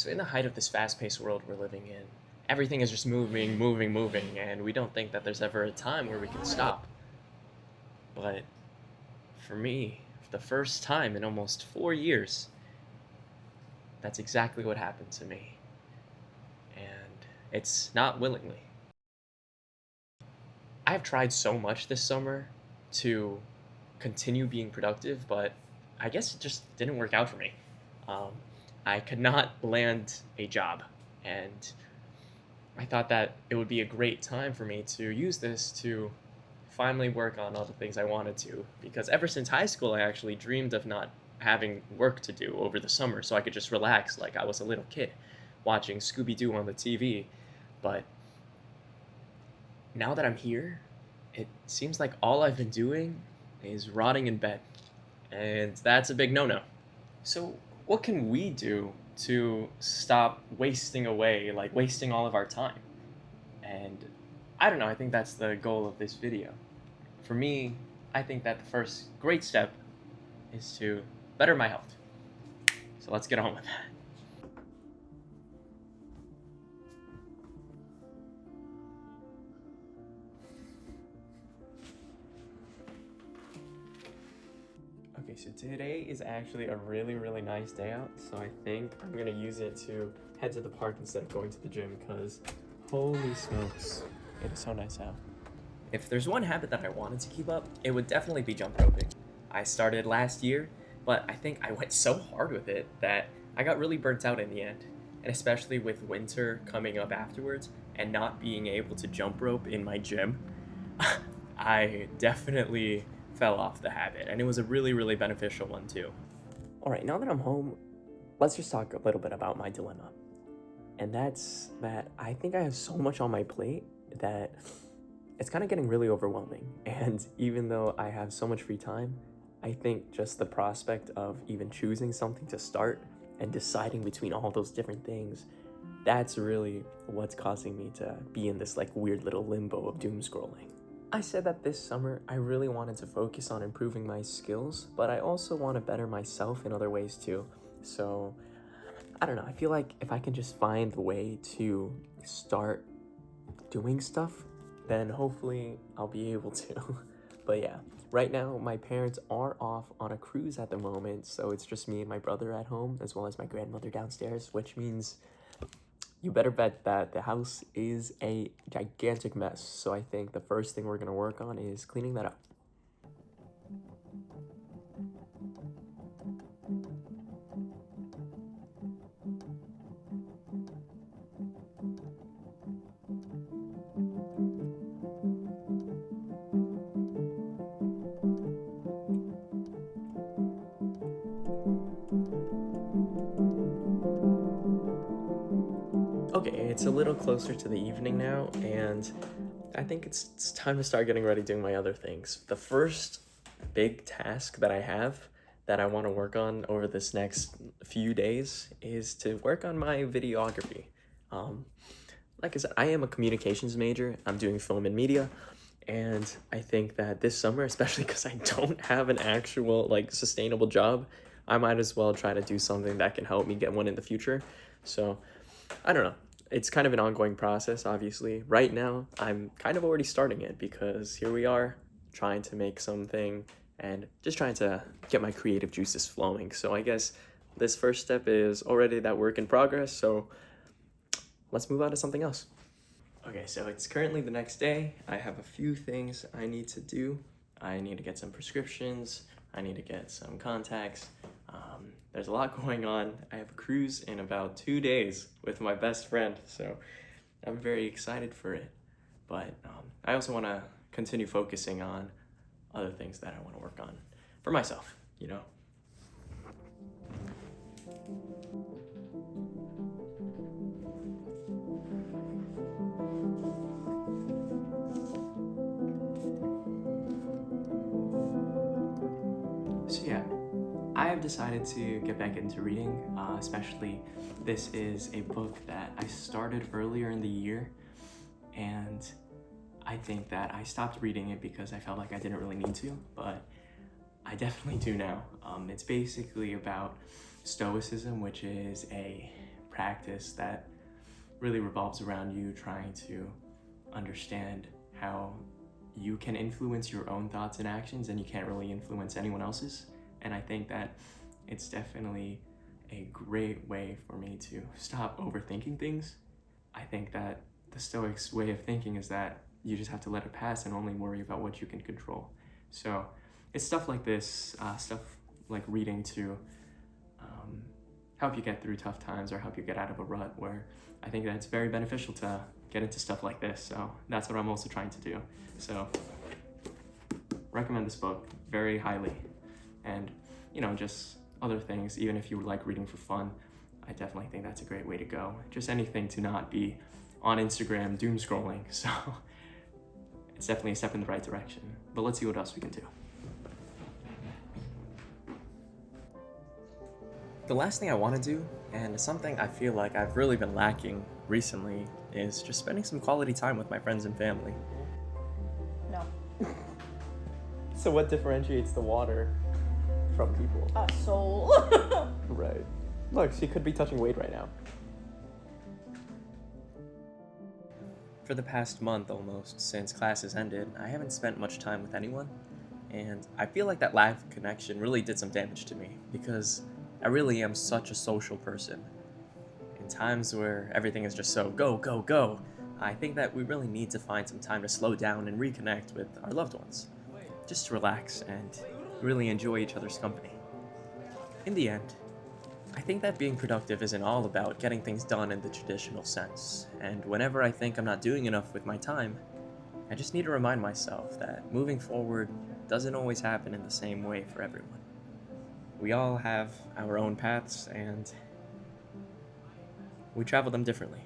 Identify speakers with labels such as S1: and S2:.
S1: So in the height of this fast-paced world we're living in, everything is just moving, and we don't think that there's ever a time where we can stop. But for me, for the first time in almost 4 years, that's exactly what happened to me. And it's not willingly. I've tried so much this summer to continue being productive, but I guess it just didn't work out for me. Um, I could not land a job, and I thought that it would be a great time for me to use this to finally work on all the things I wanted to. Because ever since high school, I actually dreamed of not having work to do over the summer so I could just relax like I was a little kid watching Scooby Doo on the TV. But now that I'm here, it seems like all I've been doing is rotting in bed. And that's a big no no. So, what can we do to stop wasting away, like wasting all of our time? And I don't know, I think that's the goal of this video. For me, I think that the first great step is to better my health. So let's get on with that. Okay, so today is actually a really nice day out, so I think I'm gonna use it to head to the park instead of going to the gym, because holy smokes, it is so nice out. If there's one habit that I wanted to keep up, it would definitely be jump roping. I started last year, but I think I went so hard with it that I got really burnt out in the end. And especially with winter coming up afterwards and not being able to jump rope in my gym, I definitely fell off the habit, and it was a really beneficial one too. All right, now that I'm home, let's just talk a little bit about my dilemma. And that's that I think I have so much on my plate that it's kind of getting really overwhelming. And even though I have so much free time, I think just the prospect of even choosing something to start and deciding between all those different things, that's really what's causing me to be in this like weird little limbo of doom scrolling. I said that this summer I really wanted to focus on improving my skills, but I also want to better myself in other ways too. So I don't know, I feel like if I can just find the way to start doing stuff, then hopefully I'll be able to. But yeah, right now my parents are off on a cruise at the moment, so it's just me and my brother at home, as well as my grandmother downstairs, which means you better bet that the house is a gigantic mess. So I think the first thing we're gonna work on is cleaning that up. Okay, it's a little closer to the evening now, and I think it's time to start getting ready doing my other things. The first big task that I have that I want to work on over this next few days is to work on my videography. Um, like I said, I am a communications major. I'm doing film and media, and I think that this summer, especially because I don't have an actual like sustainable job, I might as well try to do something that can help me get one in the future. So I don't know. It's kind of an ongoing process, obviously. Right now, I'm kind of already starting it because here we are trying to make something and just trying to get my creative juices flowing. So I guess this first step is already that work in progress. So let's move on to something else. Okay, so it's currently the next day. I have a few things I need to do. I need to get some prescriptions. I need to get some contacts. There's a lot going on. I have a cruise in about 2 days with my best friend, so I'm very excited for it. But I also want to continue focusing on other things that I want to work on for myself, you know? So yeah, I have decided to get back into reading, especially this is a book that I started earlier in the year, and I think that I stopped reading it because I felt like I didn't really need to, but I definitely do now. It's basically about Stoicism, which is a practice that really revolves around you trying to understand how you can influence your own thoughts and actions, and you can't really influence anyone else's. And I think that it's definitely a great way for me to stop overthinking things. I think that the Stoics' way of thinking is that you just have to let it pass and only worry about what you can control. So it's stuff like this, stuff like reading to help you get through tough times or help you get out of a rut, where I think that it's very beneficial to get into stuff like this. So that's what I'm also trying to do. So recommend this book very highly. And just other things, even if you like reading for fun, I definitely think that's a great way to go. Just anything to not be on Instagram doom scrolling. So it's definitely a step in the right direction. But let's see what else we can do. The last thing I want to do, and something I feel like I've really been lacking recently, is just spending some quality time with my friends and family.
S2: No.
S1: So what differentiates the water from people?
S2: A soul.
S1: Right. Look, she could be touching Wade right now. For the past month almost, since classes ended, I haven't spent much time with anyone, and I feel like that lack of connection really did some damage to me, because I really am such a social person. In times where everything is just so go, go, go, I think that we really need to find some time to slow down and reconnect with our loved ones. Just to relax and really enjoy each other's company. In the end, I think that being productive isn't all about getting things done in the traditional sense, and whenever I think I'm not doing enough with my time, I just need to remind myself that moving forward doesn't always happen in the same way for everyone. We all have our own paths, and we travel them differently.